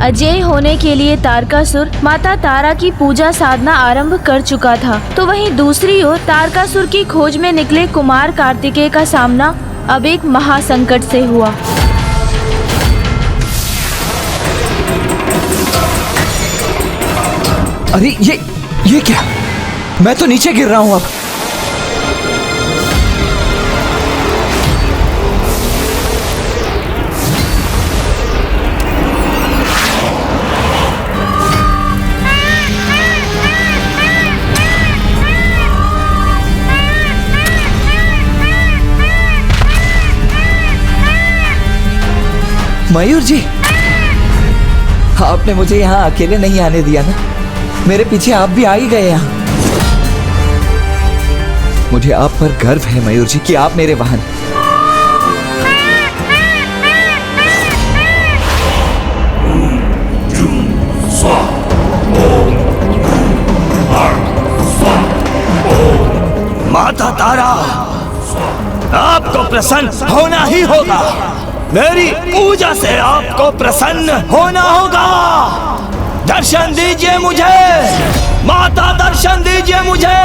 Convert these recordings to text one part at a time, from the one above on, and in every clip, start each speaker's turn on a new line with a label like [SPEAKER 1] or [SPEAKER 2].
[SPEAKER 1] अजेय होने के लिए तारकासुर माता तारा की पूजा साधना आरंभ कर चुका था, तो वहीं दूसरी ओर तारकासुर की खोज में निकले कुमार कार्तिकेय का सामना अब एक महासंकट से हुआ।
[SPEAKER 2] अरे ये क्या? मैं तो नीचे गिर रहा हूं अब। मयूर जी, आपने मुझे यहाँ अकेले नहीं आने दिया ना? मेरे पीछे आप भी आ ही गए यहाँ। मुझे आप पर गर्व है मयूर जी कि आप मेरे वाहन।
[SPEAKER 3] माता तारा, आपको प्रसन्न होना ही होगा। मेरी पूजा से आपको प्रसन्न होना होगा। दर्शन दीजिए मुझे माता, दर्शन दीजिए मुझे।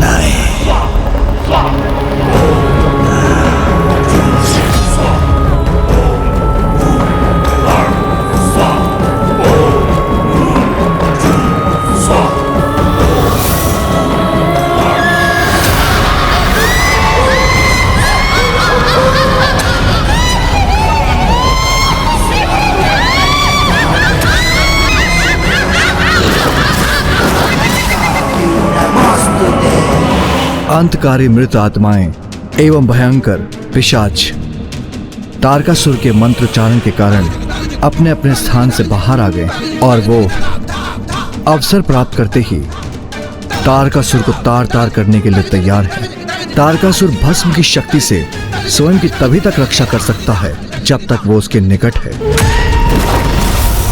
[SPEAKER 3] नहीं,
[SPEAKER 4] अंतकारी मृत आत्माएं एवं भयंकर पिशाच तारकासुर के मंत्रोच्चारण के कारण अपने अपने स्थान से बाहर आ गए और वो अवसर प्राप्त करते ही तारकासुर को तार तार करने के लिए तैयार है। तारकासुर भस्म की शक्ति से स्वयं की तभी तक रक्षा कर सकता है जब तक वो उसके निकट है।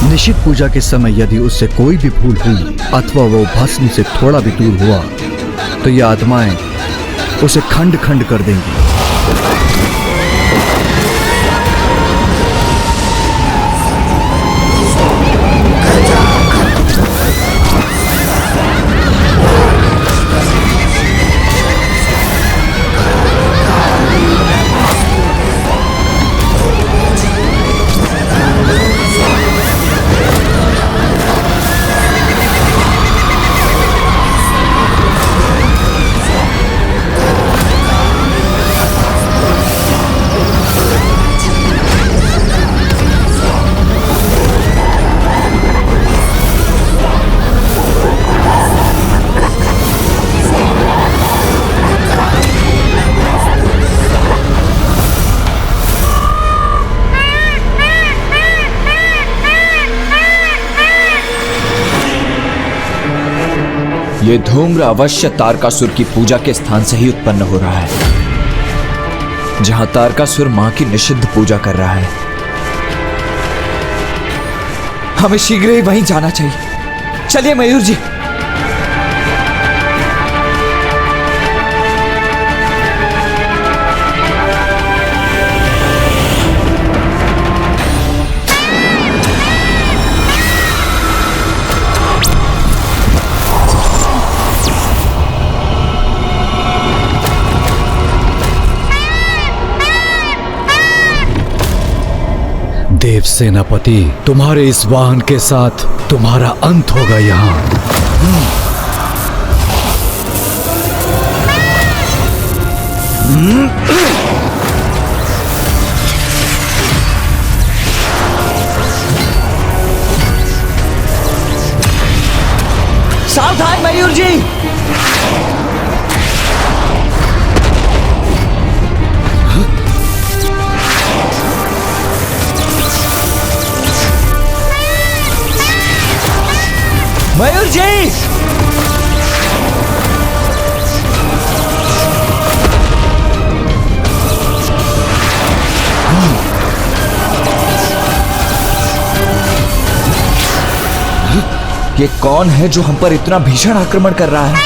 [SPEAKER 4] निश्चित पूजा के समय यदि उससे कोई भी भूल हुई अथवा वो भस्म से थोड़ा भी दूर हुआ तो ये आत्माएं उसे खंड खंड कर देंगी।
[SPEAKER 2] ये धूम्र अवश्य तारकासुर की पूजा के स्थान से ही उत्पन्न हो रहा है, जहां तारकासुर मां की निषिद्ध पूजा कर रहा है। हमें शीघ्र ही वहीं जाना चाहिए। चलिए मयूर जी।
[SPEAKER 4] देव सेनापति, तुम्हारे इस वाहन के साथ तुम्हारा अंत होगा यहाँ।
[SPEAKER 2] सावधान मयूर जी। मयूर जी, ये कौन है जो हम पर इतना भीषण आक्रमण कर रहा है?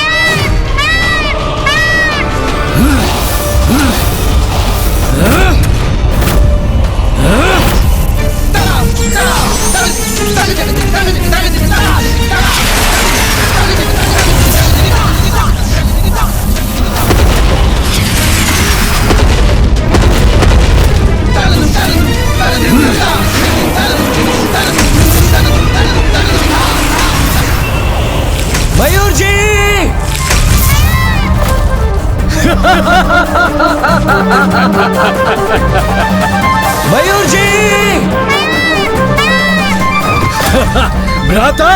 [SPEAKER 2] मयूर जी!
[SPEAKER 4] भ्राता,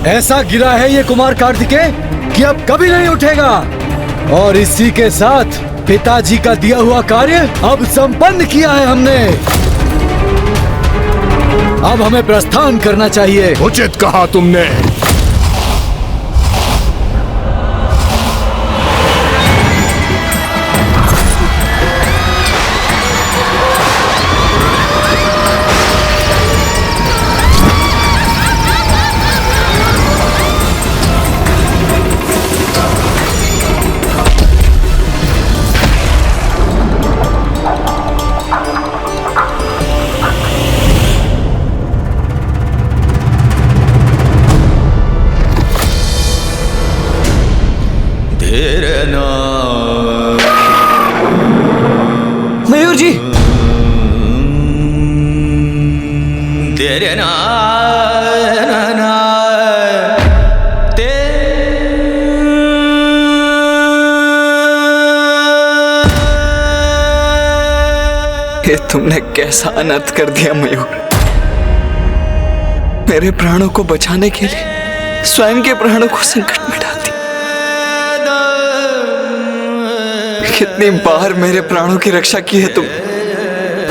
[SPEAKER 4] ऐसा गिरा है ये कुमार कार्तिकेय कि अब कभी नहीं उठेगा, और इसी के साथ पिताजी का दिया हुआ कार्य अब संपन्न किया है हमने। अब हमें प्रस्थान करना चाहिए।
[SPEAKER 5] उचित कहा तुमने।
[SPEAKER 2] मयूर जी!
[SPEAKER 6] ये तुमने कैसा अनर्थ कर दिया मयूर। मेरे प्राणों को बचाने के लिए स्वयं के प्राणों को संकट में डाल दिया। कितनी बार मेरे प्राणों की रक्षा की है तुम,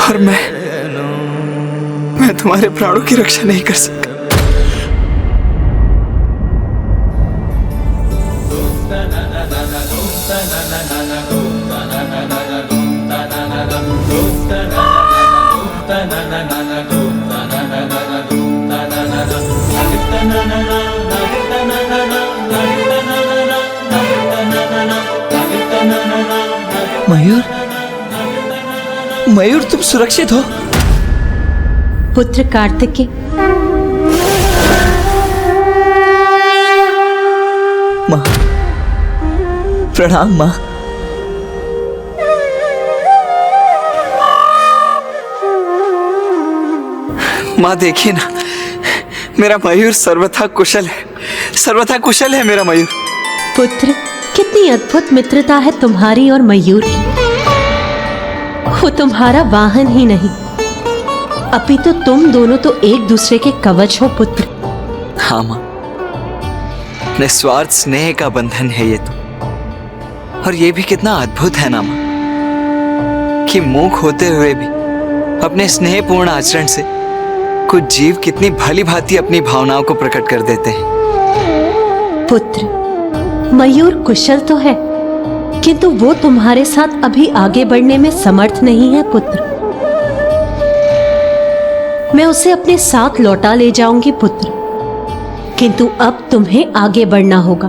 [SPEAKER 6] और मैं तुम्हारे प्राणों की रक्षा नहीं कर सका।
[SPEAKER 2] मयूर, मयूर तुम सुरक्षित हो?
[SPEAKER 7] पुत्र कार्तिकेय,
[SPEAKER 2] माँ, प्रणाम माँ।
[SPEAKER 6] माँ देखिए ना, मेरा मयूर सर्वथा कुशल है, सर्वथा कुशल है मेरा मयूर।
[SPEAKER 7] पुत्र, कितनी अद्भुत मित्रता है तुम्हारी और मयूर की। वो तुम्हारा वाहन ही नहीं, अपितु तुम दोनों तो एक दूसरे के कवच हो पुत्र।
[SPEAKER 6] हाँ माँ, निस्वार्थ स्नेह का बंधन है ये तो। और ये भी कितना अद्भुत है ना माँ, कि मूक होते हुए भी अपने स्नेहपूर्ण आचरण से कुछ जीव कितनी भली भांति अपनी भावनाओं को प्रकट कर देते हैं।
[SPEAKER 7] पुत्र, मयूर कुशल तो है, किंतु वो तुम्हारे साथ अभी आगे बढ़ने में समर्थ नहीं है पुत्र। मैं उसे अपने साथ लौटा ले जाऊंगी पुत्र, किंतु अब तुम्हें आगे बढ़ना होगा।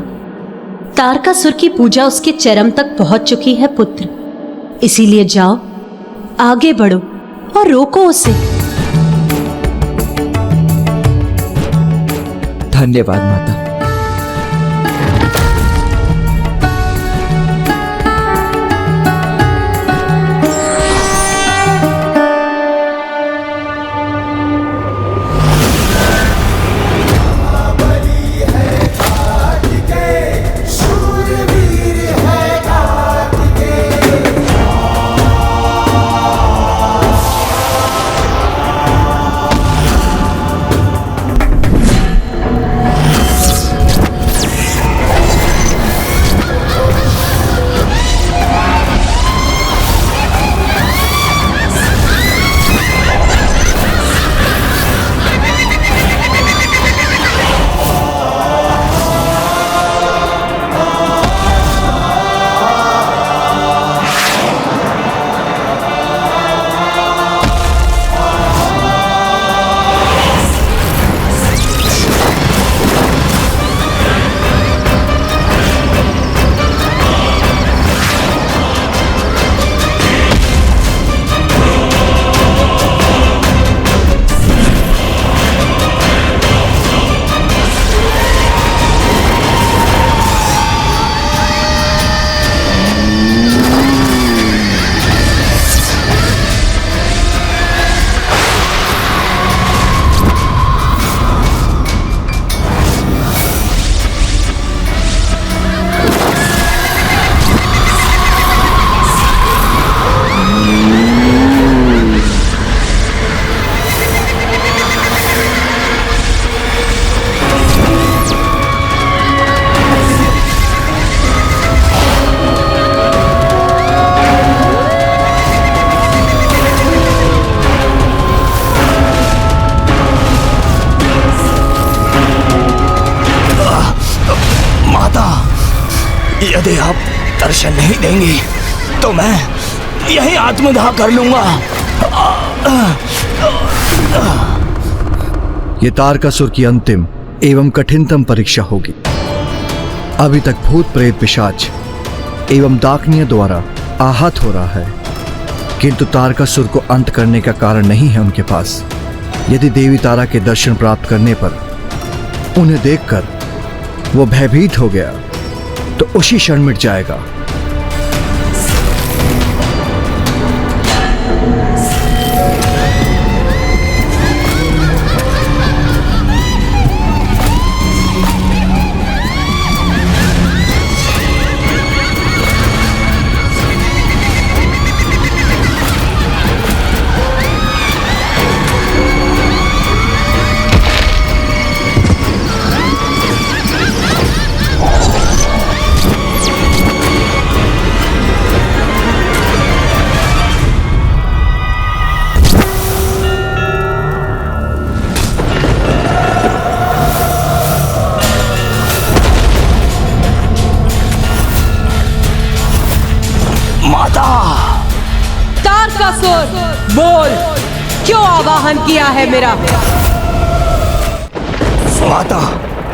[SPEAKER 7] तारकासुर की पूजा उसके चरम तक पहुंच चुकी है पुत्र, इसीलिए जाओ, आगे बढ़ो और रोको उसे।
[SPEAKER 2] धन्यवाद माता।
[SPEAKER 3] यदि आप दर्शन नहीं देंगे तो मैं यही आत्मदाह कर लूंगा।
[SPEAKER 4] ये तारकासुर की अंतिम एवं कठिनतम परीक्षा होगी। अभी तक भूत प्रेत पिशाच एवं डाकनियों द्वारा आहत हो रहा है, किंतु तारकासुर को अंत करने का कारण नहीं है उनके पास। यदि देवी तारा के दर्शन प्राप्त करने पर उन्हें देखकर वो भयभीत हो गया तो उसी क्षण मिट जाएगा।
[SPEAKER 5] तारकासुर, बोल, क्यों आवाहन किया है मेरा?
[SPEAKER 3] माता,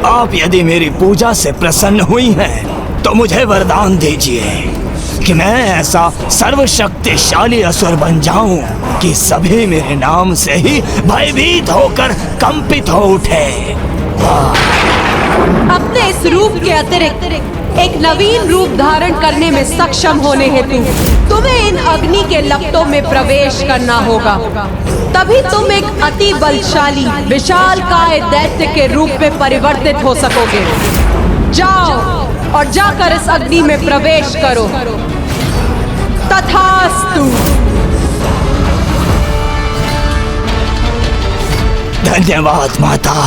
[SPEAKER 3] आप यदि मेरी पूजा से प्रसन्न हुई हैं, तो मुझे वरदान दीजिए कि मैं ऐसा सर्वशक्तिशाली असुर बन जाऊं कि सभी मेरे नाम से ही भयभीत होकर कंपित हो उठे।
[SPEAKER 5] अपने इस रूप के अतिरिक्त एक नवीन रूप धारण करने में सक्षम होने हेतु तुम्हें इन अग्नि के लपटों में प्रवेश करना होगा। तभी तुम एक अति बलशाली विशालकाय दैत्य के रूप में परिवर्तित हो सकोगे। जाओ और जाकर इस अग्नि में प्रवेश करो। तथास्तु।
[SPEAKER 3] धन्यवाद माता।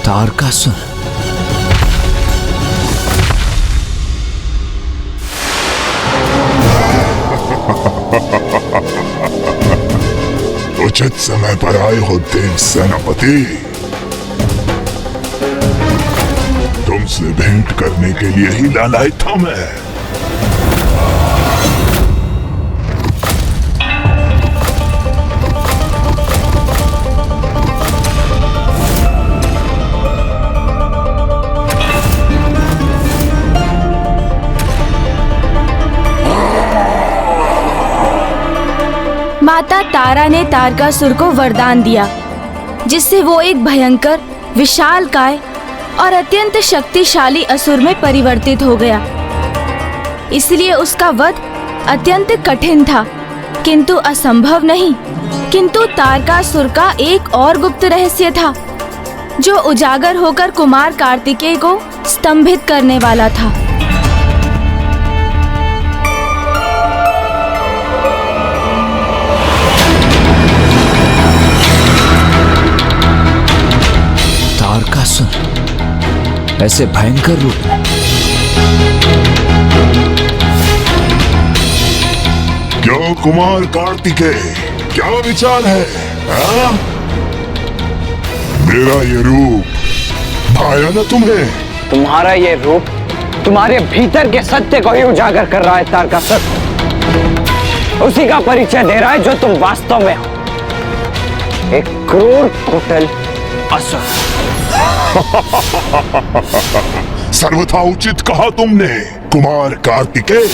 [SPEAKER 2] तारकासुर,
[SPEAKER 8] उचित समय पर आए हो देव सेनापति। तुमसे भेंट करने के लिए ही लाया था मैं।
[SPEAKER 1] माता तारा ने तारकासुर को वरदान दिया, जिससे वो एक भयंकर, विशालकाय और अत्यंत शक्तिशाली असुर में परिवर्तित हो गया। इसलिए उसका वध अत्यंत कठिन था, किंतु असंभव नहीं। किंतु तारकासुर का एक और गुप्त रहस्य था, जो उजागर होकर कुमार कार्तिकेय को स्तंभित करने वाला था।
[SPEAKER 2] तारकासुर ऐसे भयंकर रूप में?
[SPEAKER 8] क्यों कुमार कार्तिकेय, क्या विचार है? हाँ? मेरा ये रूप भाया ना तुम्हें?
[SPEAKER 9] तुम्हारा ये रूप तुम्हारे भीतर के सत्य को ही उजागर कर रहा है तारकासुर। उसी का परिचय दे रहा है जो तुम वास्तव में हो, एक क्रूर कुटिल असुर।
[SPEAKER 8] सर्वथा उचित कहा तुमने कुमार कार्तिकेय।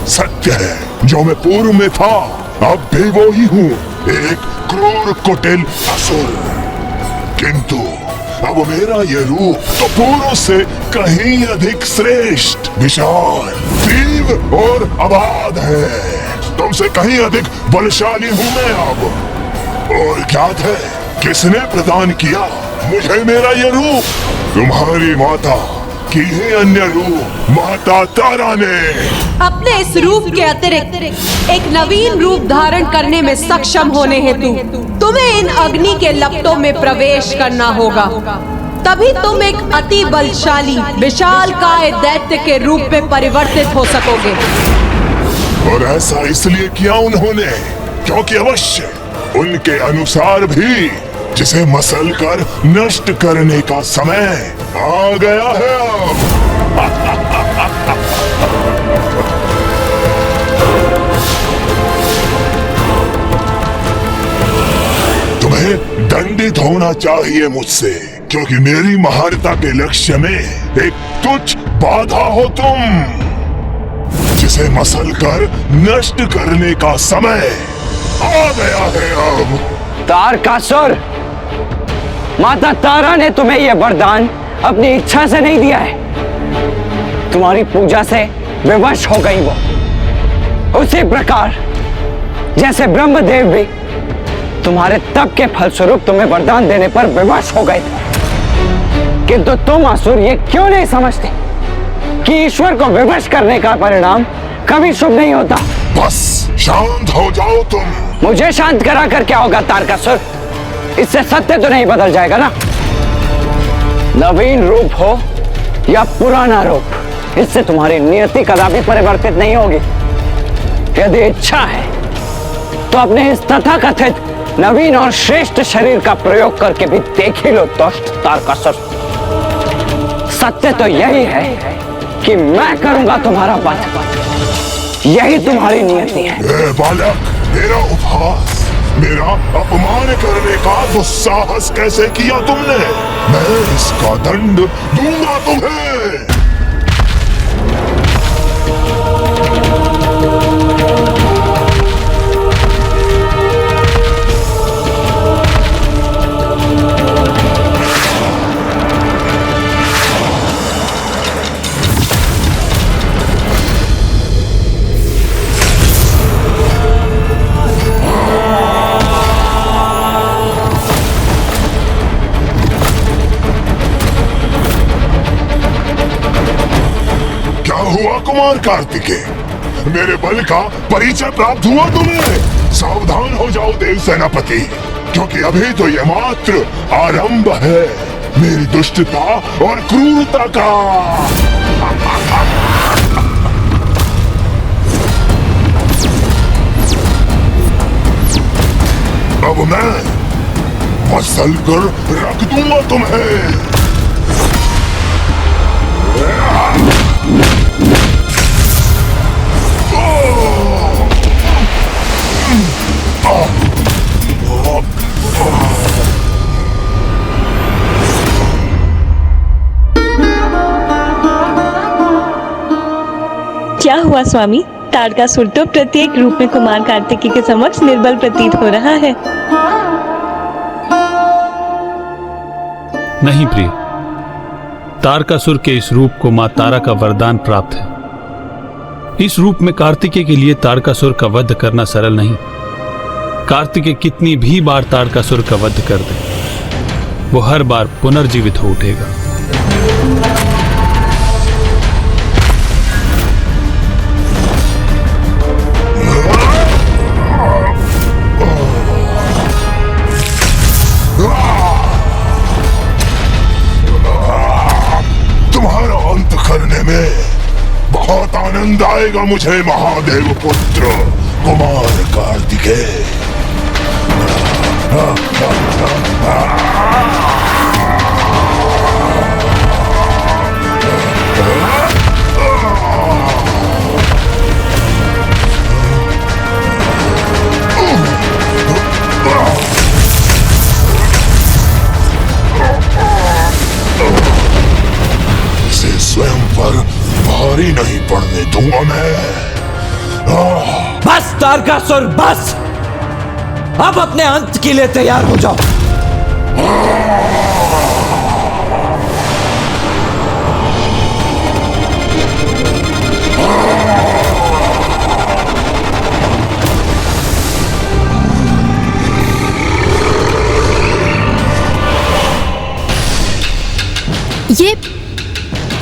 [SPEAKER 8] सत्य है, जो मैं पूर्व में था अब भी वो ही हूँ, एक क्रूर कुटिल असुर। किंतु अब मेरा ये रूप तो पूर्व से कहीं अधिक श्रेष्ठ, विशाल, तीव्र और अबाध है। तुमसे कहीं अधिक बलशाली हूँ मैं अब। और ज्ञात है किसने प्रदान किया मुझे मेरा ये रूप? तुम्हारी माता की ही अन्य रूप माता तारा ने।
[SPEAKER 5] अपने इस रूप के अतिरिक्त एक नवीन रूप धारण करने में सक्षम होने हेतु तुम्हें इन अग्नि के लपटों में प्रवेश करना होगा। तभी तुम एक अति बलशाली विशालकाय दैत्य के रूप में परिवर्तित हो सकोगे।
[SPEAKER 8] और ऐसा इसलिए किया उन्होंने क्योंकि अवश्य उनके अनुसार भी जिसे मसल कर नष्ट करने का समय आ गया है अब। तुम्हें दंडित होना चाहिए मुझसे, क्योंकि मेरी महानता के लक्ष्य में एक तुच्छ बाधा हो तुम, जिसे मसल कर नष्ट करने का समय आ गया है अब।
[SPEAKER 9] तारकासुर, माता तारा ने तुम्हें यह वरदान अपनी इच्छा से नहीं दिया है, तुम्हारी पूजा से विवश हो गई वो। उसी प्रकार जैसे ब्रह्मदेव भी तुम्हारे तप के फलस्वरूप तुम्हें वरदान देने पर विवश हो गए थे। किंतु तुम असुर ये क्यों नहीं समझते कि ईश्वर को विवश करने का परिणाम कभी शुभ नहीं होता।
[SPEAKER 8] बस शांत हो जाओ तुम।
[SPEAKER 9] मुझे शांत करा कर क्या होगा तारकासुर? इससे सत्य तो नहीं बदल जाएगा ना। नवीन रूप हो या पुराना रूप, इससे तुम्हारी नियति कदापि परिवर्तित नहीं होगी। यदि इच्छा है तो अपने इस तथाकथित नवीन और श्रेष्ठ शरीर का प्रयोग करके भी देख ही लो दुष्ट तारकासुर। सत्य तो यही है कि मैं करूंगा तुम्हारा वध, यही तुम्हारी नियति है।
[SPEAKER 8] बालक, मेरा उपहास, मेरा अपमान करने का दुस्साहस कैसे किया तुमने? मैं इसका दंड दूंगा तुम्हें। हुआ कुमार कार्तिकेय, मेरे बल का परिचय प्राप्त हुआ तुम्हें? सावधान हो जाओ देव सेनापति, क्योंकि अभी तो यह मात्र आरंभ है मेरी दुष्टता और क्रूरता का। अब मैं मसल कर रख दूंगा तुम्हें।
[SPEAKER 10] क्या हुआ स्वामी? तारकासुर तो प्रत्येक रूप में कुमार कार्तिकेय के समक्ष निर्बल प्रतीत हो रहा है।
[SPEAKER 11] नहीं प्रिय, तारकासुर के इस रूप को मां तारा का वरदान प्राप्त है। इस रूप में कार्तिकेय के लिए तारकासुर का वध करना सरल नहीं। कार्तिकेय कितनी भी बार तारकासुर का वध कर दे, वो हर बार पुनर्जीवित हो उठेगा।
[SPEAKER 8] तुम्हारा अंत करने में बहुत आनंद आएगा मुझे महादेव पुत्र कुमार कार्तिकेय। इसे स्वयं पर भारी नहीं पड़ने दूंगा मैं।
[SPEAKER 3] बस तारकासुर बस, अब अपने अंत के लिए तैयार हो जाओ।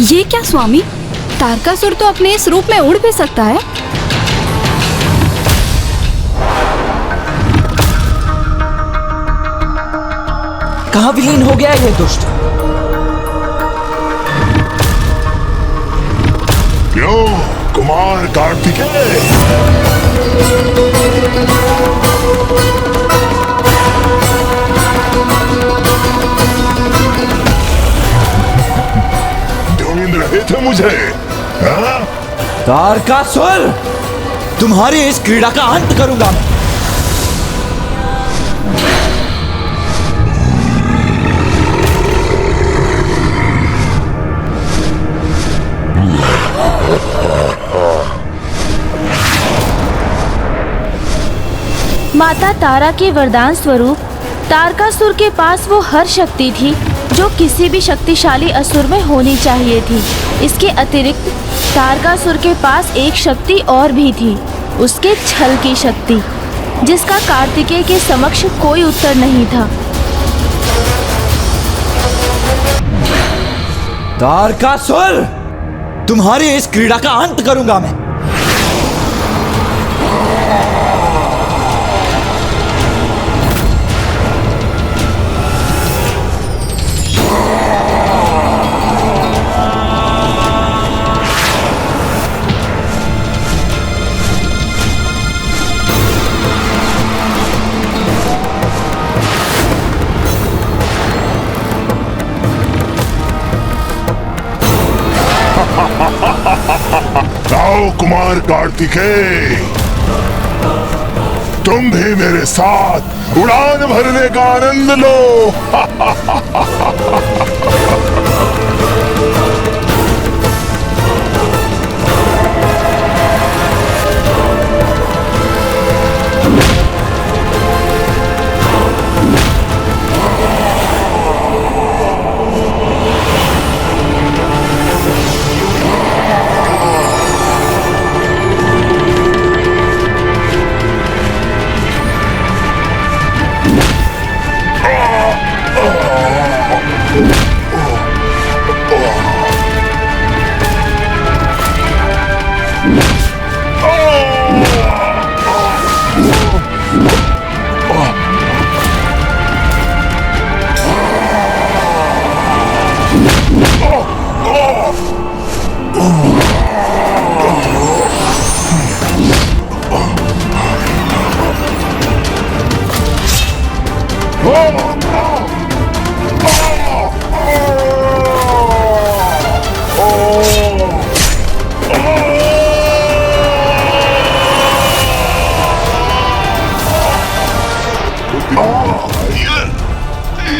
[SPEAKER 12] ये क्या स्वामी, तारकासुर तो अपने इस रूप में उड़ भी सकता है।
[SPEAKER 2] कहाँ विलीन हो गया ये दुष्ट?
[SPEAKER 8] क्यों कुमार कार्तिकेय? ढूंढ रहे थे मुझे, हाँ?
[SPEAKER 2] तारकासुर, तुम्हारी इस क्रीड़ा का अंत करूंगा मैं।
[SPEAKER 1] माता तारा के वरदान स्वरूप तारकासुर के पास वो हर शक्ति थी जो किसी भी शक्तिशाली असुर में होनी चाहिए थी। इसके अतिरिक्त तारकासुर के पास एक शक्ति और भी थी, उसके छल की शक्ति, जिसका कार्तिकेय के समक्ष कोई उत्तर नहीं था।
[SPEAKER 2] तारकासुर, तुम्हारी इस क्रीड़ा का अंत करूंगा मैं।
[SPEAKER 8] आओ कुमार कार्तिकेय, तुम भी मेरे साथ उड़ान भरने का आनंद लो।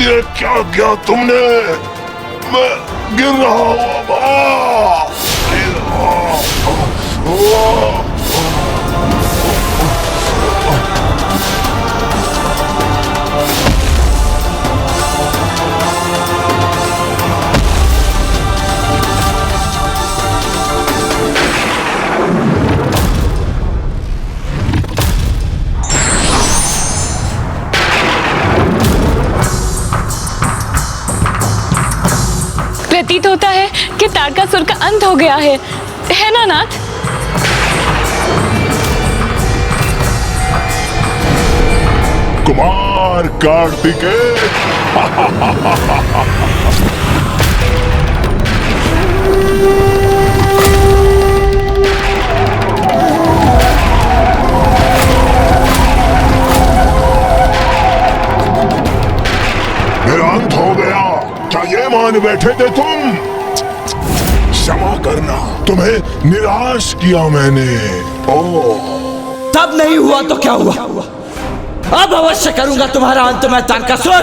[SPEAKER 8] ये क्या किया तुमने? मैं गिर रहा हूँ।
[SPEAKER 10] प्रतीत होता है कि तारकासुर का अंत हो गया है ना नाथ?
[SPEAKER 8] कुमार कार्तिकेय, मेरा अंत हो गया, क्या ये मान बैठे थे तुम? क्षमा करना, तुम्हें निराश किया मैंने।
[SPEAKER 2] तब नहीं हुआ तो क्या हुआ? अब अवश्य करूंगा तुम्हारा अंत मैं, तारकासुर।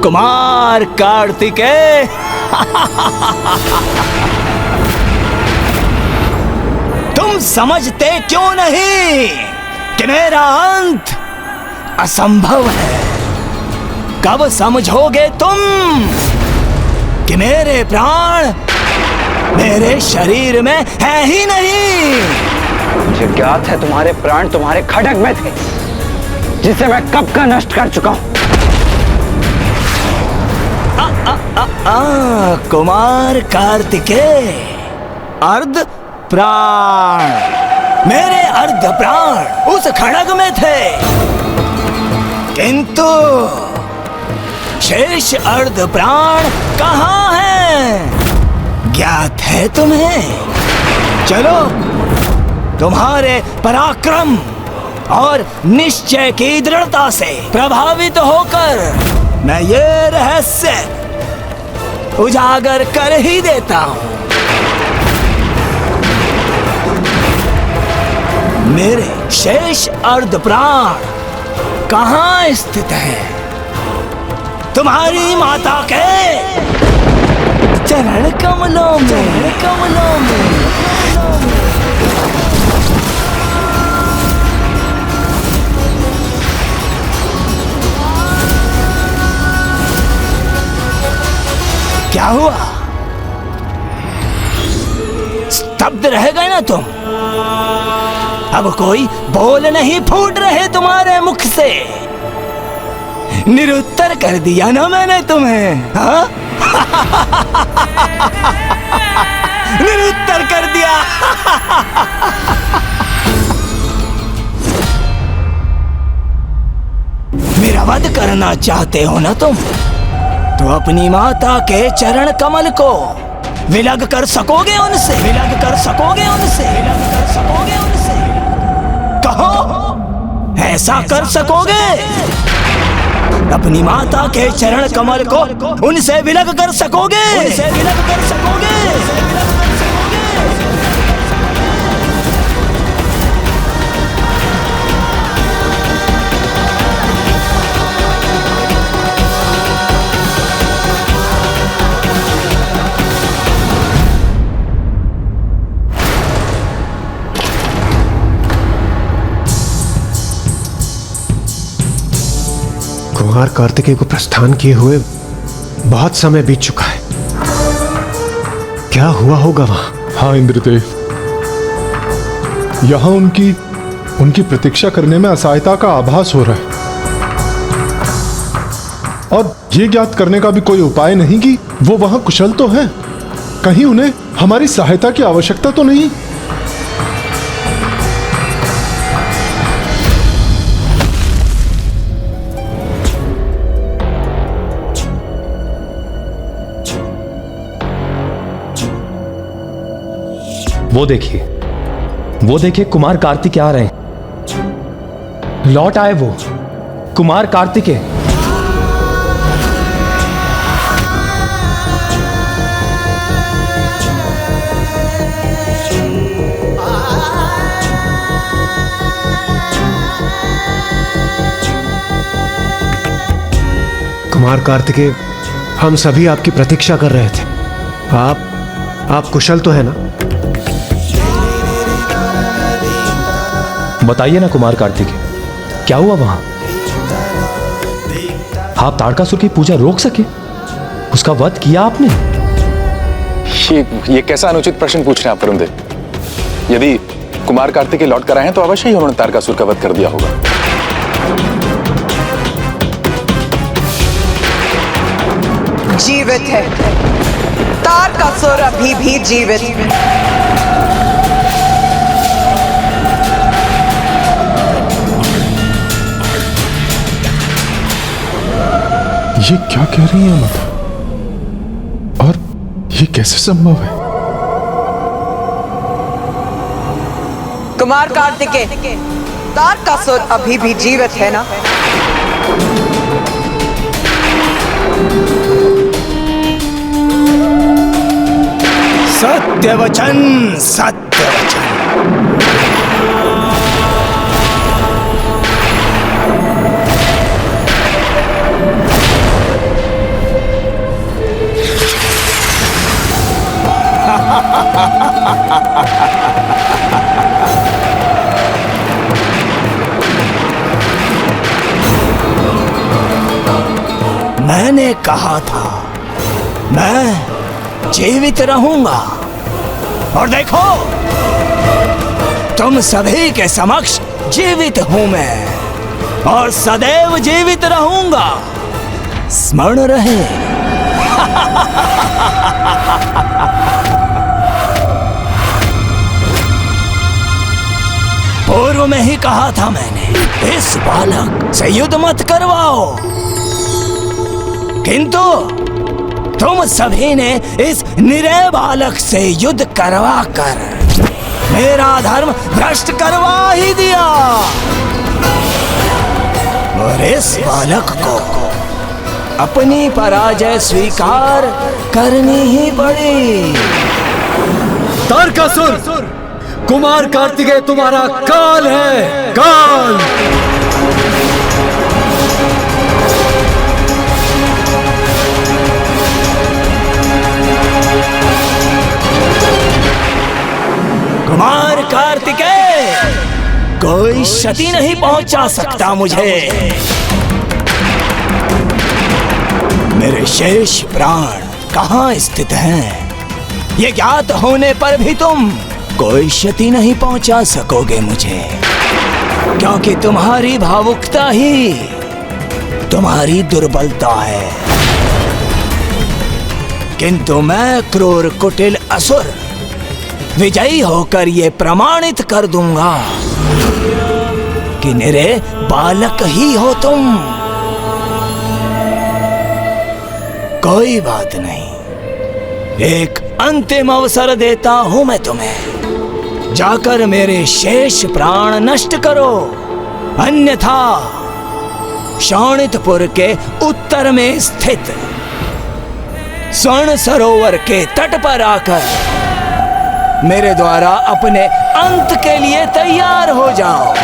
[SPEAKER 3] कुमार कार्तिकेय, तुम समझते क्यों नहीं कि मेरा अंत असंभव है? कब समझोगे तुम कि मेरे प्राण मेरे शरीर में है ही नहीं?
[SPEAKER 9] मुझे ज्ञात है तुम्हारे प्राण तुम्हारे खड्ग में थे, जिसे मैं कब का नष्ट कर चुका हूं।
[SPEAKER 3] कुमार कार्तिकेय, अर्ध प्राण, मेरे अर्ध प्राण उस खड्ग में थे, किंतु शेष अर्ध प्राण कहाँ हैं? ज्ञात है तुम्हें? चलो, तुम्हारे पराक्रम और निश्चय की दृढ़ता से प्रभावित होकर मैं ये रहस्य उजागर कर ही देता हूं। मेरे शेष अर्ध प्राण कहां स्थित है? तुम्हारी माता के चरण कमलों में। क्या हुआ? स्तब्ध रह गए ना तुम? अब कोई बोल नहीं फूट रहे तुम्हारे मुख से? निरुत्तर कर दिया ना मैंने तुम्हें, हाँ? निरुत्तर कर दिया। मेरा वध करना चाहते हो ना तुम? तो अपनी माता के चरण कमल को विलग कर सकोगे उनसे? कहो, ऐसा कर सकोगे? अपनी माता के चरण कमल को उनसे विलग कर सकोगे?
[SPEAKER 13] कुमार कार्तिकेय को प्रस्थान किए हुए बहुत समय बीत चुका है। क्या हुआ होगा वहां?
[SPEAKER 14] हाँ इंद्रदेव, यहां उनकी प्रतीक्षा करने में असहायता का आभास हो रहा है, और ये ज्ञात करने का भी कोई उपाय नहीं कि वो वहां कुशल तो हैं, कहीं उन्हें हमारी सहायता की आवश्यकता तो नहीं।
[SPEAKER 15] वो देखिए कुमार कार्तिकेय आ रहे हैं। लौट आए वो कुमार कार्तिकेय।
[SPEAKER 13] कुमार कार्तिकेय, हम सभी आपकी प्रतीक्षा कर रहे थे। आप कुशल तो है ना?
[SPEAKER 15] बताइए ना कुमार कार्तिकेय, क्या हुआ वहां? आप तारकासुर की पूजा रोक सके? उसका वध किया आपने?
[SPEAKER 16] ये कैसा अनुचित प्रश्न पूछ रहे हैं आप वरुणदेव? यदि कुमार कार्तिकेय लौट कर आए हैं तो अवश्य ही उन्होंने तारकासुर का वध कर दिया होगा।
[SPEAKER 17] जीवित है, तारकासुर अभी भी जीवित है।
[SPEAKER 14] ये क्या कह रही है माता? और ये कैसे संभव है?
[SPEAKER 17] कुमार कार्तिकेय, तारकासुर अभी भी जीवित है ना?
[SPEAKER 3] सत्य वचन, सत्य वचन। मैंने कहा था मैं जीवित रहूंगा, और देखो तुम सभी के समक्ष जीवित हूं मैं, और सदैव जीवित रहूंगा। स्मरण रहे। पूर्व में ही कहा था मैंने, इस बालक से युद्ध मत करवाओ, किंतु तुम सभी ने इस निरय बालक से युद्ध करवा कर मेरा धर्म भ्रष्ट करवा ही दिया, और इस बालक को अपनी पराजय स्वीकार करनी ही पड़ी।
[SPEAKER 4] तारकासुर, कुमार कार्तिकेय तुम्हारा काल है, काल।
[SPEAKER 3] कुमार कार्तिकेय, कोई क्षति नहीं पहुंचा सकता मुझे। मेरे शेष प्राण कहाँ स्थित हैं, ये ज्ञात होने पर भी तुम कोई क्षति नहीं पहुंचा सकोगे मुझे, क्योंकि तुम्हारी भावुकता ही तुम्हारी दुर्बलता है। किंतु मैं क्रूर कुटिल असुर विजयी होकर ये प्रमाणित कर दूंगा कि मेरे बालक ही हो तुम। कोई बात नहीं, एक अंतिम अवसर देता हूं मैं तुम्हें, जाकर मेरे शेष प्राण नष्ट करो, अन्यथा शोणितपुर के उत्तर में स्थित स्वर्ण सरोवर के तट पर आकर मेरे द्वारा अपने अंत के लिए तैयार हो जाओ।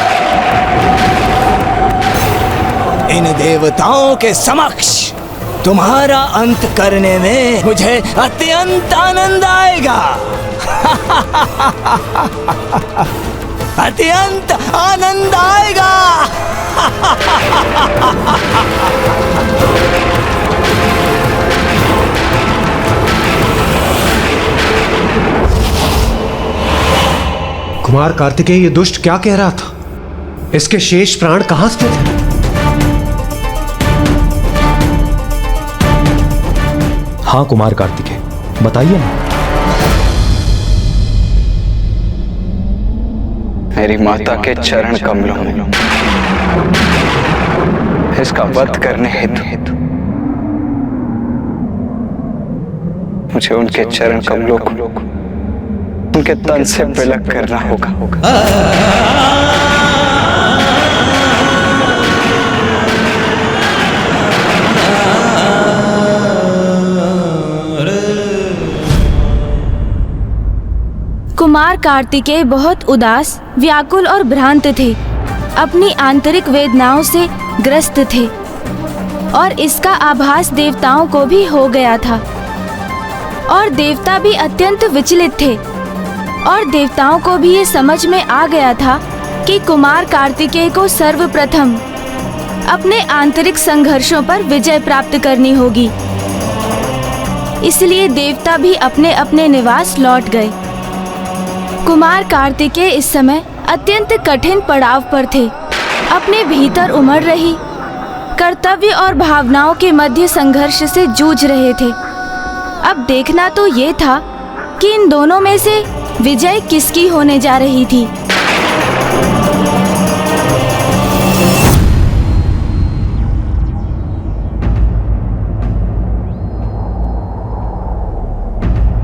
[SPEAKER 3] इन देवताओं के समक्ष तुम्हारा अंत करने में मुझे अत्यंत आनंद आएगा। अत्यंत आनंद आएगा।
[SPEAKER 13] कुमार कार्तिकेय, ये दुष्ट क्या कह रहा था? इसके शेष प्राण कहां स्थित हैं?
[SPEAKER 15] हाँ कुमार कार्तिकेय, बताइए ना।
[SPEAKER 6] मेरी माता के चरण कमलों में इसका वध करने हेतु मुझे उनके चरण कमलों को उनके तन से विलग करना होगा।
[SPEAKER 1] कुमार कार्तिकेय बहुत उदास, व्याकुल और भ्रांत थे, अपनी आंतरिक वेदनाओं से ग्रस्त थे, और इसका आभास देवताओं को भी हो गया था, और देवता भी अत्यंत विचलित थे, और देवताओं को भी ये समझ में आ गया था कि कुमार कार्तिकेय को सर्वप्रथम अपने आंतरिक संघर्षों पर विजय प्राप्त करनी होगी। इसलिए देवता भी अपने अपने निवास लौट गए। कुमार कार्तिकेय इस समय अत्यंत कठिन पड़ाव पर थे, अपने भीतर उमड़ रही कर्तव्य और भावनाओं के मध्य संघर्ष से जूझ रहे थे। अब देखना तो ये था कि इन दोनों में से विजय किसकी होने जा रही थी।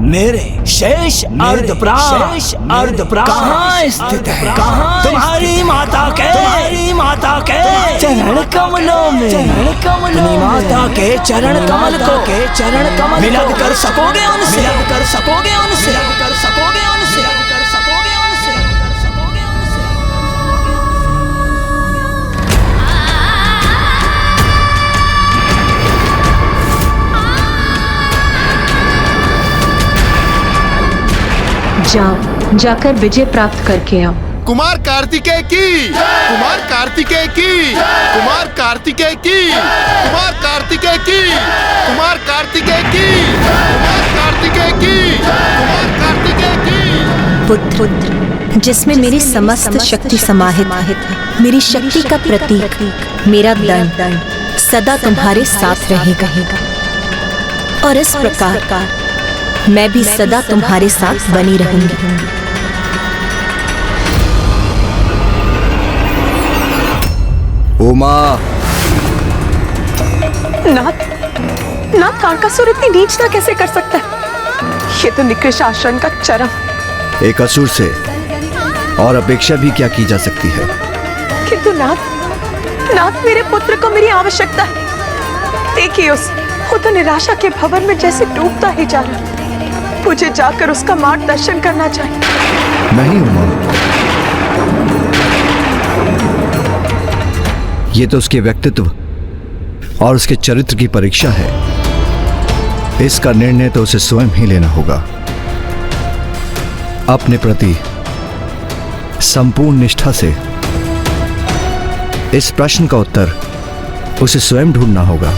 [SPEAKER 3] मेरे शेष अर्धप्राण कहाँ स्थित है? तुम्हारी माता के चरण कमलों में। अपनी माता के चरण कमल को मिलग कर सकोगे उनसे।
[SPEAKER 7] जाओ, जाकर विजय प्राप्त करके आओ।
[SPEAKER 14] कुमार कार्तिकेय की, कुमार कार्तिकेय की, कुमार कार्तिकेय की, कुमार कार्तिकेय की, कुमार कार्तिकेय की, कुमार कार्तिकेय की, कुमार कार्तिकेय की।
[SPEAKER 7] पुत्र जिसमें मेरी समस्त शक्ति समाहित है, मेरी शक्ति का प्रतीक मेरा दंड सदा तुम्हारे साथ रहेगा और इस प्रकार मैं भी सदा तुम्हारे साथ बनी रहूंगी।
[SPEAKER 4] उमा,
[SPEAKER 17] नाथ तारकासुर इतनी नीचता कैसे कर सकता है? ये तो निकृष्ट आचरण का चरम।
[SPEAKER 4] एक असुर से और अपेक्षा भी क्या की जा सकती है?
[SPEAKER 17] किंतु नाथ मेरे पुत्र को मेरी आवश्यकता है। देखिए वो तो निराशा के भंवर में जैसे डूबता ही जा रहा। मुझे जाकर उसका मार्गदर्शन करना चाहिए।
[SPEAKER 4] नहीं उमा, ये तो उसके व्यक्तित्व और उसके चरित्र की परीक्षा है। इसका निर्णय तो उसे स्वयं ही लेना होगा। अपने प्रति संपूर्ण निष्ठा से इस प्रश्न का उत्तर उसे स्वयं ढूंढना होगा।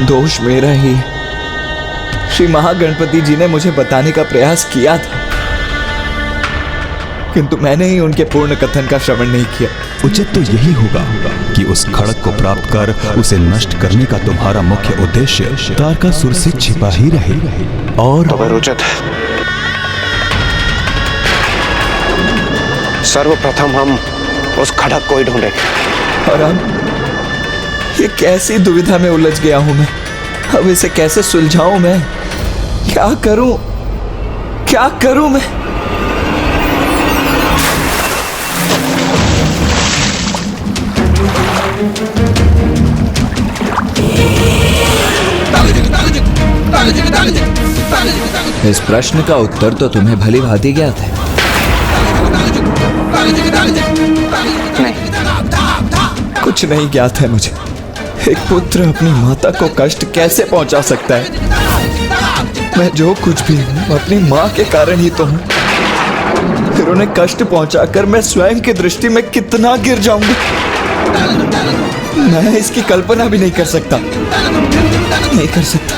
[SPEAKER 2] दोष मेरा ही। श्री महागणपति जी ने मुझे बताने का प्रयास किया था, किंतु मैंने ही उनके पूर्ण कथन का श्रवण नहीं किया।
[SPEAKER 18] उचित तो यही होगा कि उस खड़ग को प्राप्त कर उसे नष्ट करने का तुम्हारा मुख्य उद्देश्य तारकासुर से छिपा ही रहे। और
[SPEAKER 13] उचित है। सर्वप्रथम हम उस खड़ग को ही ढूंढेंगे।
[SPEAKER 2] और अब ये कैसी दुविधा में उलझ गया हूं मैं। अब इसे कैसे सुलझाऊं मैं? क्या करूं? क्या करूं मैं? इस प्रश्न का उत्तर तो तुम्हें भली भांति ज्ञात है। कुछ नहीं ज्ञात है मुझे। एक पुत्र अपनी माता को कष्ट कैसे पहुंचा सकता है? मैं जो कुछ भी हूं अपनी मां के कारण ही तो हूं। फिर उन्हें कष्ट पहुंचाकर मैं स्वयं की दृष्टि में कितना गिर जाऊंगी, मैं इसकी कल्पना भी नहीं कर सकता। नहीं कर सकता।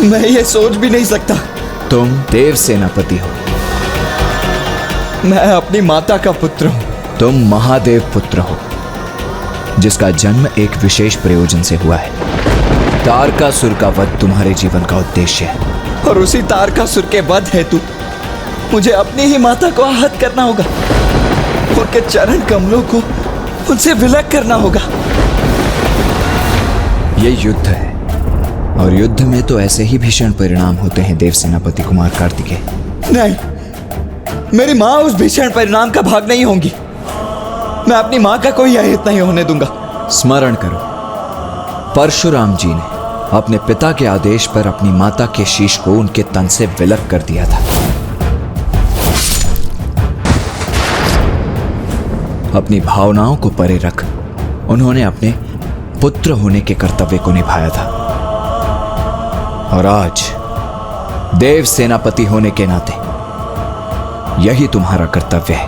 [SPEAKER 2] मैं ये सोच भी नहीं सकता। तुम देव सेनापति हो, मैं अपनी माता का पुत्र हूं। तुम महादेव पुत्र हो, जिसका जन्म एक विशेष प्रयोजन से हुआ है। तारकासुर का वध तुम्हारे जीवन का उद्देश्य है, और उसी तारकासुर के वध हेतु मुझे अपनी ही माता को आहत करना होगा। उनके चरण कमलों को उनसे विलग करना होगा। ये युद्ध है, और युद्ध में तो ऐसे ही भीषण परिणाम होते हैं देव सेनापति कुमार कार्तिकेय। नहीं, मेरी मां उस भीषण परिणाम का भाग नहीं होंगी। मैं अपनी मां का कोई अहित नहीं होने दूंगा। स्मरण करो, परशुराम जी ने अपने पिता के आदेश पर अपनी माता के शीश को उनके तन से विलग कर दिया था। अपनी भावनाओं को परे रख उन्होंने अपने पुत्र होने के कर्तव्य को निभाया था, और आज देव सेनापति होने के नाते यही तुम्हारा कर्तव्य है।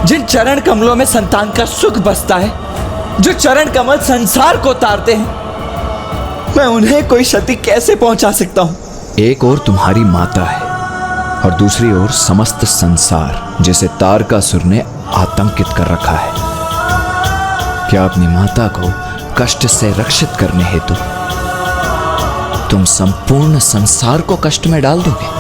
[SPEAKER 2] जिन चरण कमलों में संतान का सुख बसता है, जो चरण कमल संसार को तारते हैं, मैं उन्हें कोई क्षति कैसे पहुंचा सकता हूं? एक ओर तुम्हारी माता है, और दूसरी ओर समस्त संसार, जिसे तारकासुर ने आतंकित कर रखा है। क्या अपनी माता को कष्ट से रक्षित करने हेतु तुम संपूर्ण संसार को कष्ट में डाल दोगे?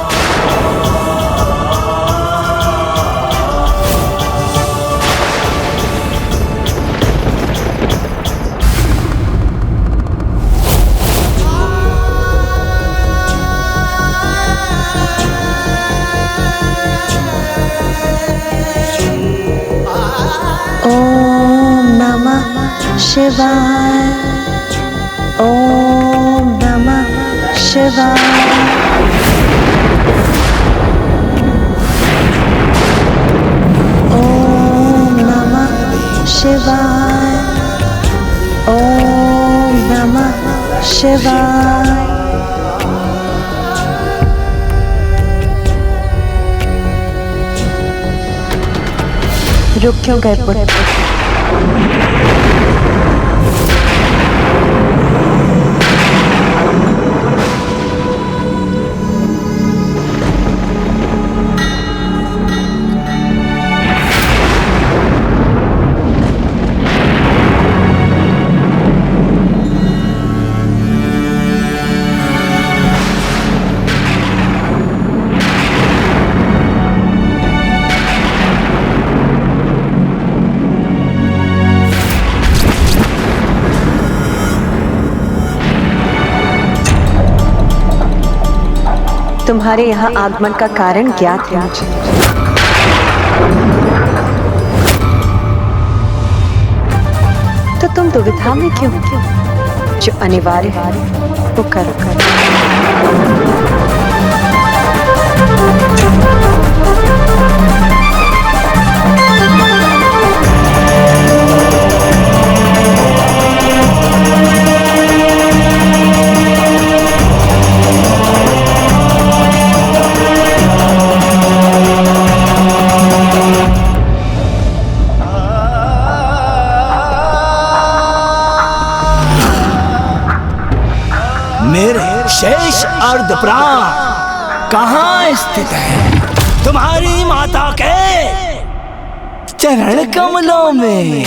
[SPEAKER 19] ओम नमः शिवाय। ओम नमः शिवाय। ओम नमः शिवाय। ओम नमः शिवाय। रुक क्यों गए पुत्र? तुम्हारे यहाँ आगमन का कारण ज्ञात है मुझे। तो तुम दुविधा में क्यों? जो अनिवार्य है वो करो।
[SPEAKER 3] मेरे शेष अर्ध प्राण कहाँ स्थित है? तुम्हारी माता के चरण कमलों में।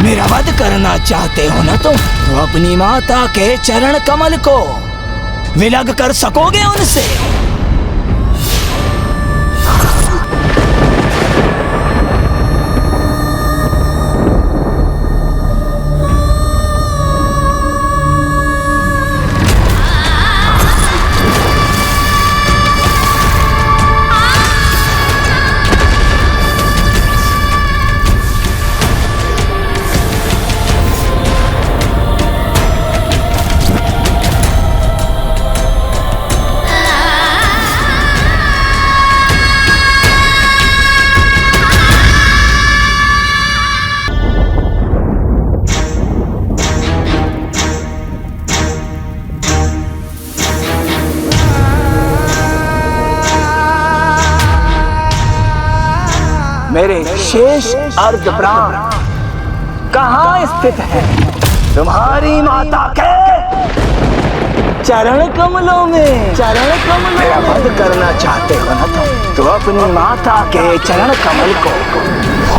[SPEAKER 3] मेरा वध करना चाहते हो ना तुम, तो अपनी माता के चरण कमल को विलग कर सकोगे उनसे? मेरे शेष अर्ध प्राण कहाँ स्थित है? तुम्हारी माता के चरण कमलों में। चरण कमलों मेरा वध करना चाहते हो ना तुम, तो अपनी माता के चरण कमल को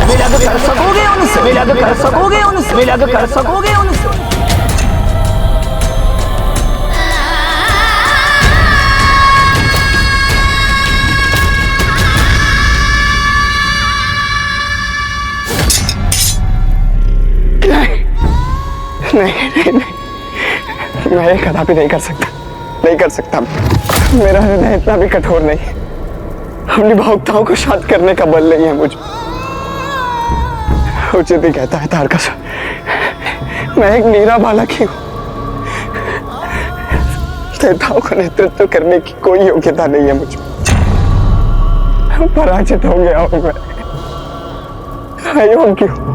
[SPEAKER 3] विलग कर सकोगे उनसे। विलग कर सकोगे उनसे। विलग कर सकोगे उनसे।
[SPEAKER 9] नहीं, मैं ये कदापि नहीं कर सकता। नहीं कर सकता। मेरा हृदय इतना भी कठोर नहीं है। अपनी भावुकताओं को शांत करने का बल नहीं है मुझ। उचित ही कहता है तारकासुर, मैं एक नीरा बालक ही हूँ। देवताओं का नेतृत्व करने की कोई योग्यता नहीं है मुझ। पराजित हो गया हूँ मैं। अयोग्य हूँ।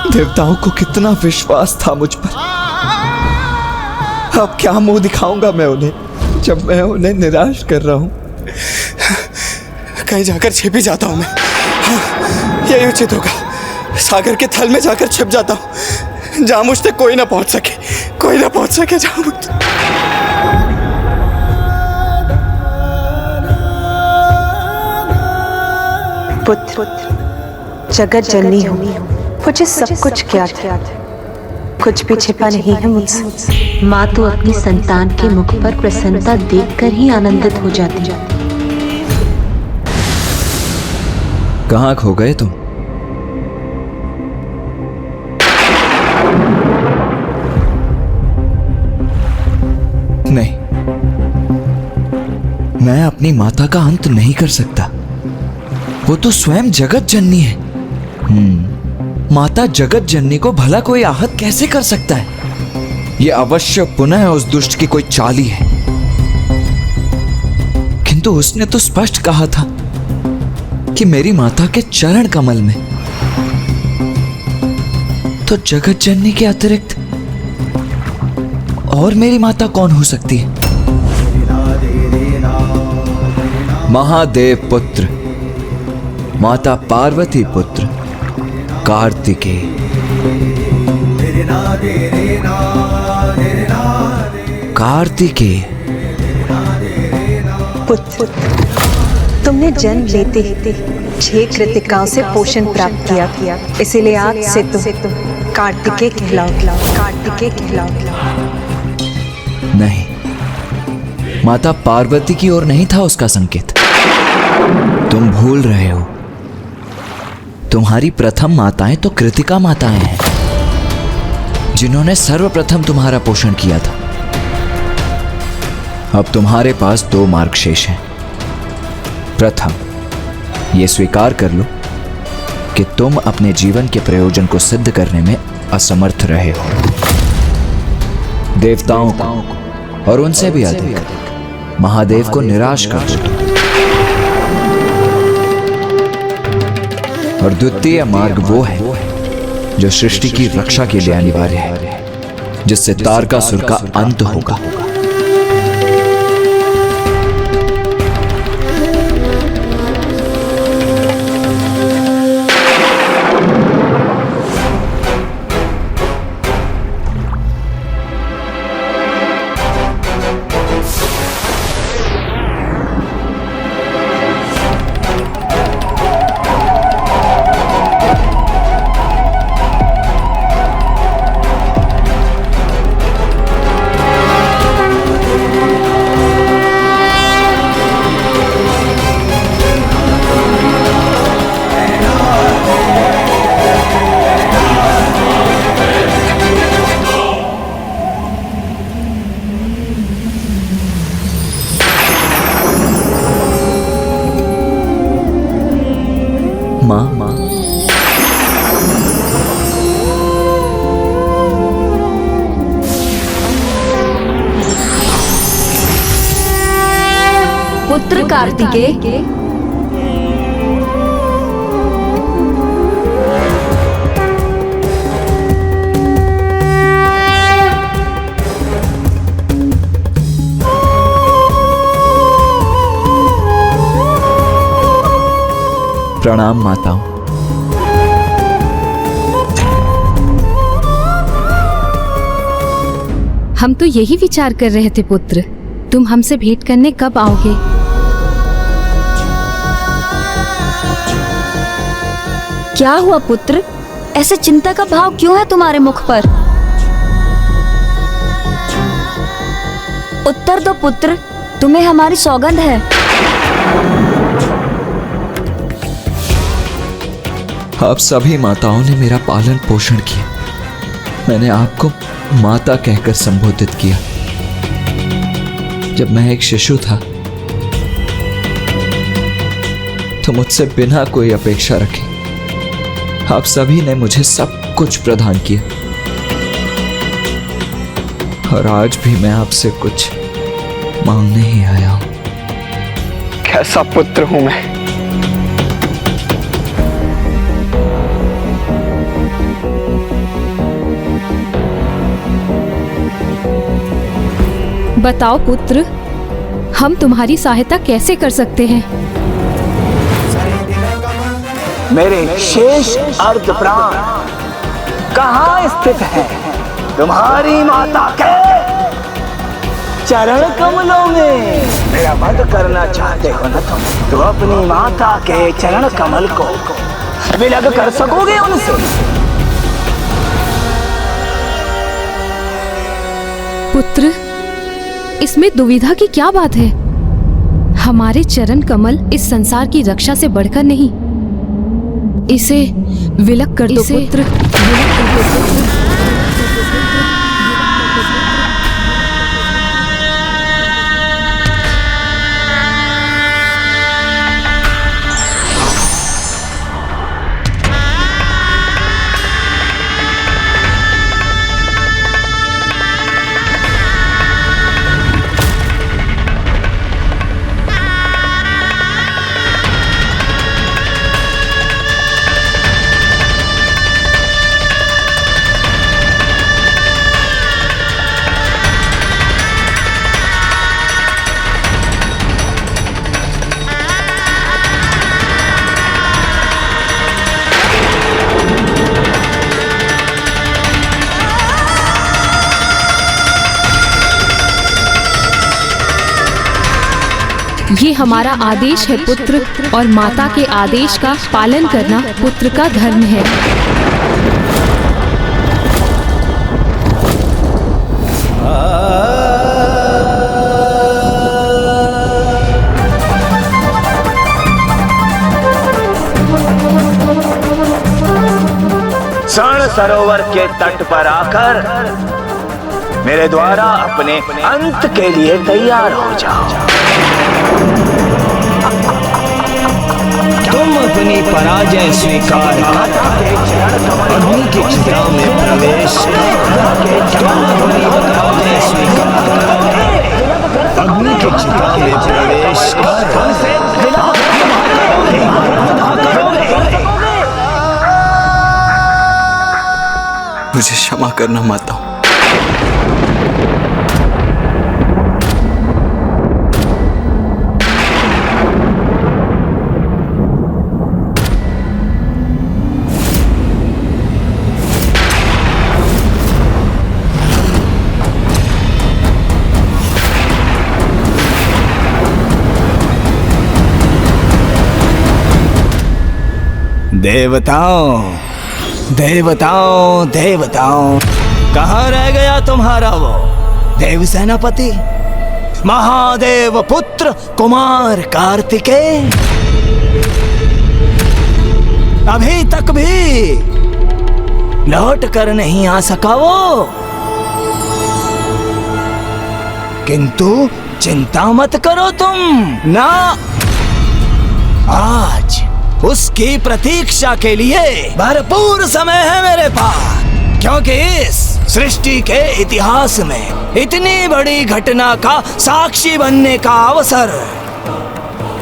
[SPEAKER 2] देवताओं को कितना विश्वास था मुझ पर। अब क्या मुंह दिखाऊंगा मैं उन्हें, जब मैं उन्हें निराश कर रहा हूं।
[SPEAKER 9] कहीं जाकर छिप ही जाता हूं मैं। हाँ, यही उचित होगा। सागर के थल में जाकर छिप जाता हूं, जहां मुझ तक कोई ना पहुंच सके। कोई ना पहुंच सके जहां मुझ।
[SPEAKER 19] पुत्र, जगत जननी हूँ, मुझे सब कुछ ज्ञात है। कुछ भी छिपा नहीं है मुझसे।
[SPEAKER 7] माँ तो अपनी संतान के मुख पर प्रसन्नता देखकर ही आनंदित हो जाती है।
[SPEAKER 2] कहाँ खो गए तुम? नहीं, अपनी माता का अंत नहीं कर सकता। वो तो स्वयं जगत जननी है। माता जगत जननी को भला कोई आहत कैसे कर सकता है? ये अवश्य पुनः उस दुष्ट की कोई चाली है। किंतु उसने तो स्पष्ट कहा था कि मेरी माता के चरण कमल में, तो जगत जननी के अतिरिक्त और मेरी माता कौन हो सकती है? महादेव पुत्र, माता पार्वती पुत्र कार्तिकेय। कार्तिकेय
[SPEAKER 19] पुत्र, तुमने जन्म लेते ही 6 कृतिकाओं से पोषण प्राप्त किया, इसीलिए आज से तुम कार्तिकेय कहलाओगे। कार्तिकेय कहलाओगे।
[SPEAKER 2] नहीं, माता पार्वती की ओर नहीं था उसका संकेत। तुम भूल रहे हो, तुम्हारी प्रथम माताएं तो कृतिका माताएं हैं, जिन्होंने सर्वप्रथम तुम्हारा पोषण किया था। अब तुम्हारे पास 2 मार्ग शेष हैं। प्रथम, यह स्वीकार कर लो कि तुम अपने जीवन के प्रयोजन को सिद्ध करने में असमर्थ रहे हो। देवताओं को और उनसे भी अधिक महादेव को निराश कर दो। और द्वितीय मार्ग वो है जो सृष्टि की रक्षा के लिए अनिवार्य है, जिससे तारकासुर का अंत होगा। माँ,
[SPEAKER 20] पुत्र कार्तिकेय,
[SPEAKER 2] प्रणाम माताओं।
[SPEAKER 12] हम तो यही विचार कर रहे थे पुत्र, तुम हमसे भेंट करने कब आओगे?
[SPEAKER 20] क्या हुआ पुत्र? ऐसे चिंता का भाव क्यों है तुम्हारे मुख पर? उत्तर दो पुत्र, तुम्हें हमारी सौगंध है।
[SPEAKER 2] आप सभी माताओं ने मेरा पालन पोषण किया। मैंने आपको माता कहकर संबोधित किया। जब मैं एक शिशु था तो मुझसे बिना कोई अपेक्षा रखे आप सभी ने मुझे सब कुछ प्रदान किया, और आज भी मैं आपसे कुछ मांगने ही आया हूं।
[SPEAKER 9] कैसा पुत्र हूं मैं?
[SPEAKER 12] बताओ पुत्र, हम तुम्हारी सहायता कैसे कर सकते हैं?
[SPEAKER 9] मेरे शेष अर्ध प्राण कहाँ स्थित है? तुम्हारी माता के चरण कमलों में। मेरा वध करना चाहते हो ना तुम, तो अपनी माता के चरण कमल को विलग कर सकोगे उनसे?
[SPEAKER 12] पुत्र, इसमें दुविधा की क्या बात है? हमारे चरण कमल इस संसार की रक्षा से बढ़कर नहीं। इसे विलग कर दो पुत्र, विलग कर दो पुत्र। ये हमारा आदेश है पुत्र, और माता के आदेश का पालन करना पुत्र का धर्म है।
[SPEAKER 3] स्वर्ण सरोवर के तट पर आकर मेरे द्वारा अपने अंत के लिए तैयार हो जाओ। तुम अपनी पराजय स्वीकार कर अग्नि की चिता में प्रवेश अग्नि की चिता में प्रवेश
[SPEAKER 6] मुझे क्षमा करना माता।
[SPEAKER 3] देवताओं देवताओं देवताओं, कहाँ रह गया तुम्हारा वो देव सेनापति, महादेव पुत्र कुमार कार्तिकेय? अभी तक भी लौट कर नहीं आ सका वो। किंतु चिंता मत करो तुम ना, आज उसकी प्रतीक्षा के लिए भरपूर समय है मेरे पास, क्योंकि इस सृष्टि के इतिहास में इतनी बड़ी घटना का साक्षी बनने का अवसर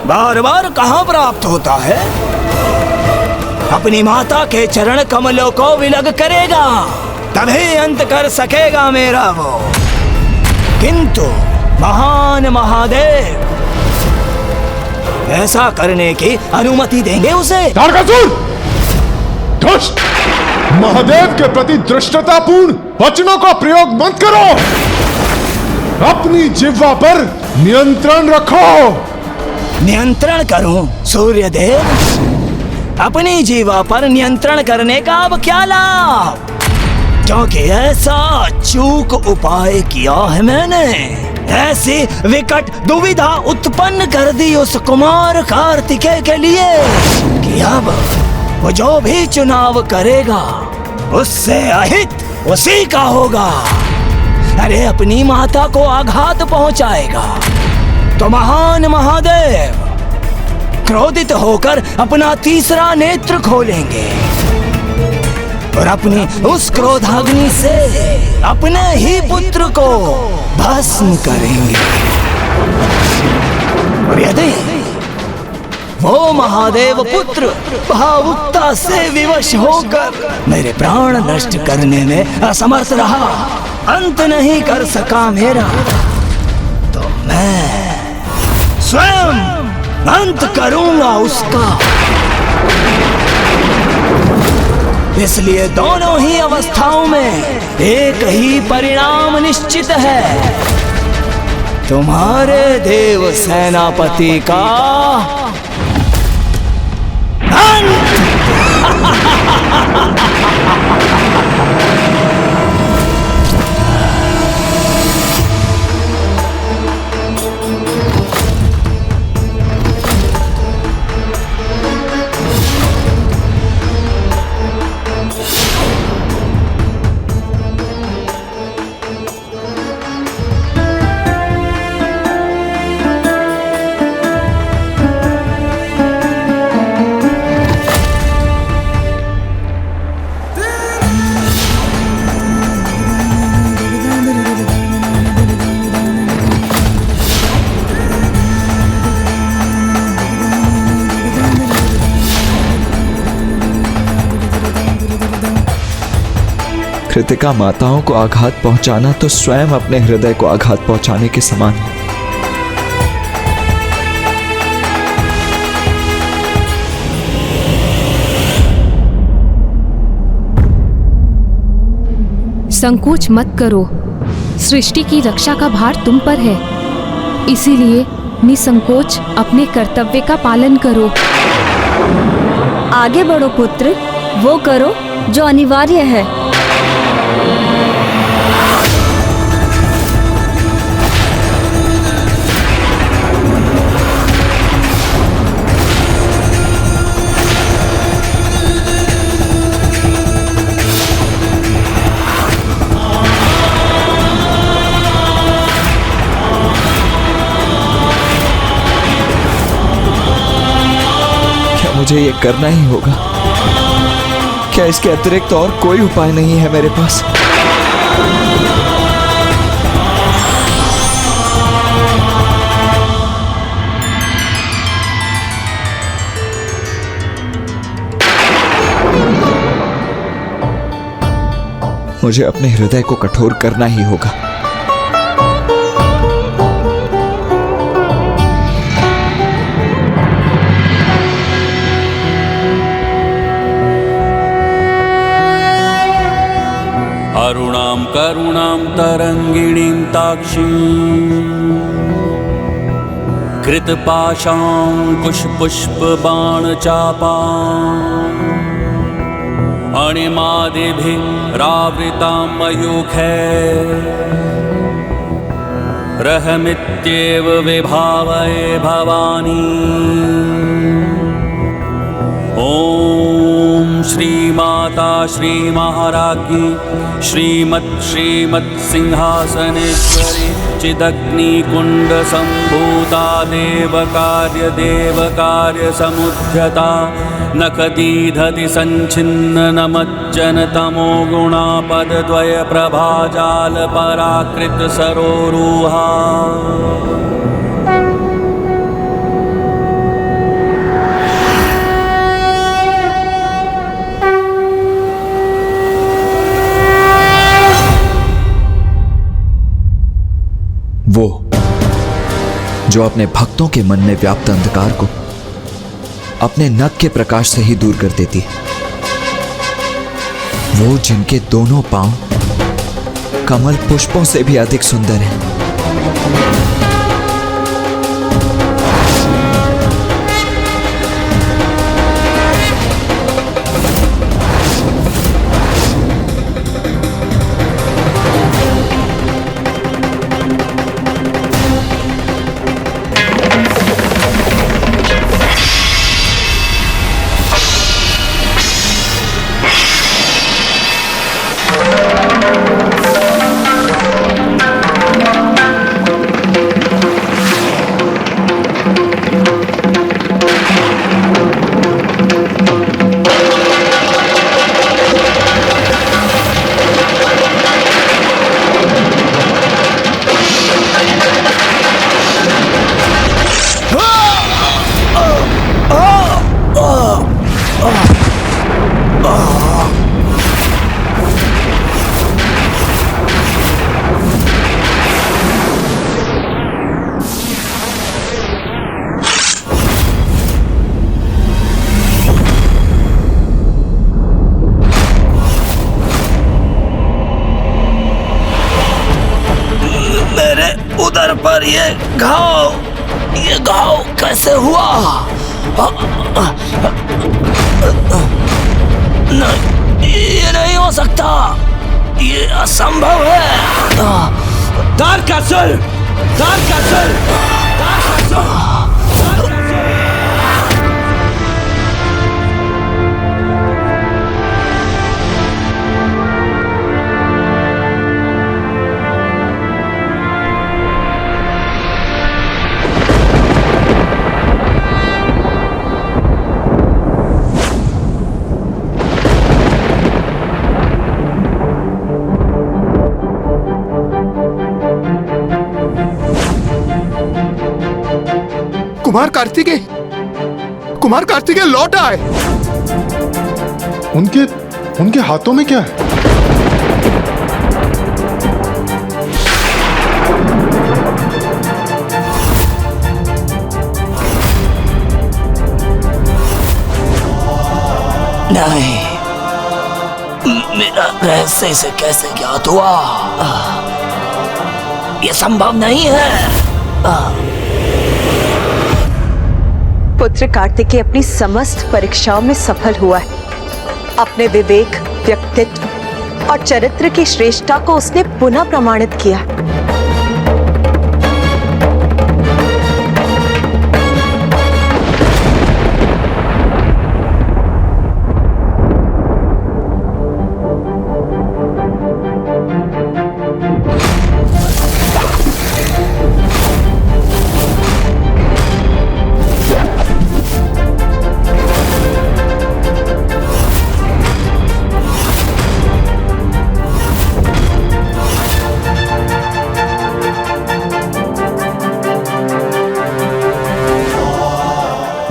[SPEAKER 3] बार बार कहाँ प्राप्त होता है। अपनी माता के चरण कमलों को विलग करेगा तभी अंत कर सकेगा मेरा वो। किंतु महान महादेव ऐसा करने की अनुमति देंगे उसे?
[SPEAKER 8] तारकासुर! दुष्ट! महादेव के प्रति धृष्टतापूर्ण वचनों का प्रयोग मत करो। अपनी जिह्वा पर नियंत्रण रखो।
[SPEAKER 3] नियंत्रण करूं सूर्यदेव? अपनी जीवा पर नियंत्रण करने का अब क्या लाभ, क्योंकि ऐसा चूक उपाय किया है मैंने, ऐसी विकट दुविधा उत्पन्न कर दी उस कुमार कार्तिकेय के लिए कि अब वो जो भी चुनाव करेगा उससे अहित उसी का होगा। अरे अपनी माता को आघात पहुंचाएगा तो महान महादेव क्रोधित होकर अपना तीसरा नेत्र खोलेंगे और अपनी उस क्रोधाग्नि से अपने ही पुत्र को भस्म करेंगे। और यदि वो महादेव पुत्र भावुकता से विवश होकर मेरे प्राण नष्ट करने में असमर्थ रहा, अंत नहीं कर सका मेरा, तो मैं स्वयं अंत करूंगा उसका। इसलिए दोनों ही अवस्थाओं में एक ही परिणाम निश्चित है, तुम्हारे देव सेनापति का अंत।
[SPEAKER 2] कृतिका माताओं को आघात पहुंचाना तो स्वयं अपने हृदय को आघात पहुंचाने के समान है।
[SPEAKER 12] संकोच मत करो, सृष्टि की रक्षा का भार तुम पर है, इसीलिए निसंकोच अपने कर्तव्य का पालन करो।
[SPEAKER 20] आगे बढ़ो पुत्र, वो करो जो अनिवार्य है।
[SPEAKER 2] मुझे ये करना ही होगा। क्या इसके अतिरिक्त और कोई उपाय नहीं है मेरे पास? मुझे अपने हृदय को कठोर करना ही होगा।
[SPEAKER 21] अरुणां करुणां तरंगिणीं ताक्षीं कृतपाशाङ्कुशपुष्पबाणचापाम् अणिमादिभिरावृतां मयूखैरहमित्येव विभावये भवानी। ॐ श्रीमाता श्रीमहाराज्ञी श्रीमत् सिंहासनेश्वरी चिदग्निकुण्ड सम्भूता देवकार्य समुद्यता नखदीधति संच्छिन्न नमज्जन तमो गुणापदद्वय प्रभाजाल पराकृत सरोरुहा।
[SPEAKER 2] वो जो अपने भक्तों के मन में व्याप्त अंधकार को अपने नख के प्रकाश से ही दूर कर देती है। वो जिनके दोनों पांव कमल पुष्पों से भी अधिक सुंदर हैं।
[SPEAKER 3] उधर पर ये घाव कैसे हुआ? नहीं, ये नहीं हो सकता, ये असंभव है। तारकासुर!
[SPEAKER 14] कुमार कार्तिकेय लौट आए।
[SPEAKER 13] उनके हाथों में क्या है?
[SPEAKER 3] नहीं, मेरा रहस्य इसे कैसे ज्ञात हुआ? ये संभव नहीं है।
[SPEAKER 19] पुत्र कार्तिकेय अपनी समस्त परीक्षाओं में सफल हुआ है। अपने विवेक, व्यक्तित्व और चरित्र की श्रेष्ठता को उसने पुनः प्रमाणित किया।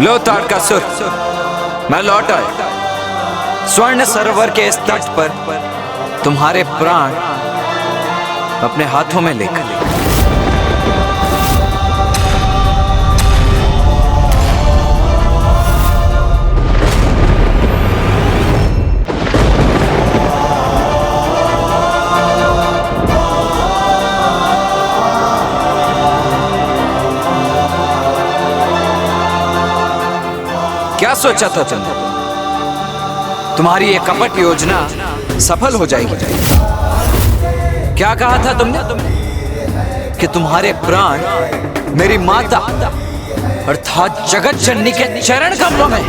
[SPEAKER 6] लो तारकासुर, मैं लौट आया। स्वर्ण सरोवर के इस तट पर तुम्हारे प्राण अपने हाथों में लेकर। क्या सोचा था तुमने? तुम्हारी ये कपट योजना सफल हो जाएगी। क्या कहा था तुमने कि तुम्हारे प्राण मेरी माता अर्थात जगत जननी के चरण कमलों में।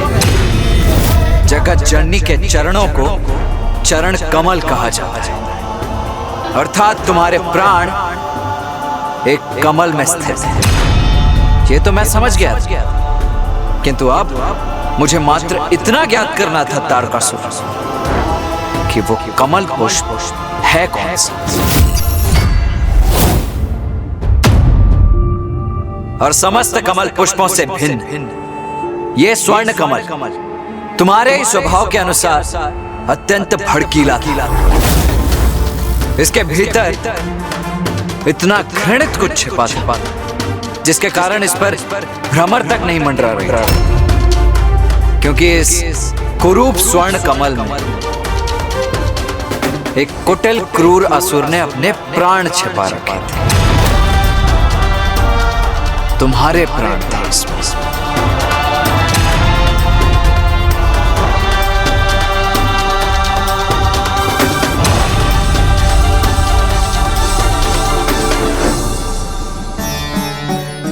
[SPEAKER 6] जगत जननी के चरणों को चरण कमल कहा जाता है, अर्थात तुम्हारे प्राण एक कमल में स्थित है। ये तो मैं समझ गया, किंतु अब मुझे मात्र इतना ज्ञात करना था तारकासुर कि वो कमल पुष्प है कौन सा। और समस्त कमल पुष्पों से भिन्न ये स्वर्ण कमल तुम्हारे ही स्वभाव के अनुसार अत्यंत भड़कीला था। इसके भीतर इतना घृणित कुछ छिपा था जिसके कारण इस पर भ्रमर तक नहीं मंडरा रही, क्योंकि इस कुरूप स्वर्ण कमल में एक कुटिल क्रूर असुर ने अपने प्राण छिपा रखे थे। तुम्हारे प्राण थे इसमें।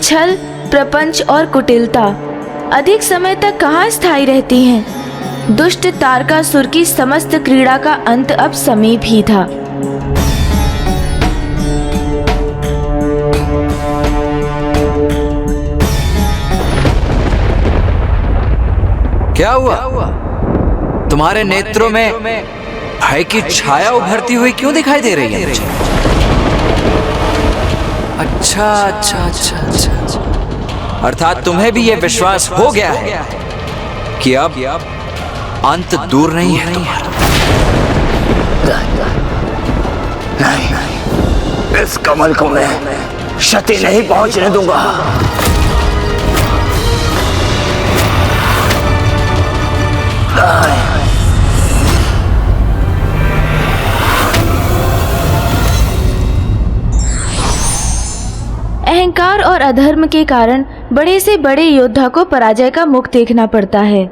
[SPEAKER 1] छल, प्रपंच और कुटिलता अधिक समय तक कहाँ स्थायी रहती हैं। दुष्ट तारकासुर की समस्त क्रीड़ा का अंत अब समीप ही था।
[SPEAKER 6] क्या हुआ? तुम्हारे नेत्रों में भय की छाया उभरती हुई क्यों दिखाई दे रही है मुझे? अच्छा अच्छा अच्छा अच्छा, अर्थात तुम्हें भी यह विश्वास हो गया है कि अब अंत दूर नहीं है तुम्हारा।
[SPEAKER 9] नहीं, इस कमल को मैं क्षति नहीं पहुंचने दूंगा।
[SPEAKER 1] अहंकार और अधर्म के कारण बड़े से बड़े योद्धा को पराजय का मुख देखना पड़ता है।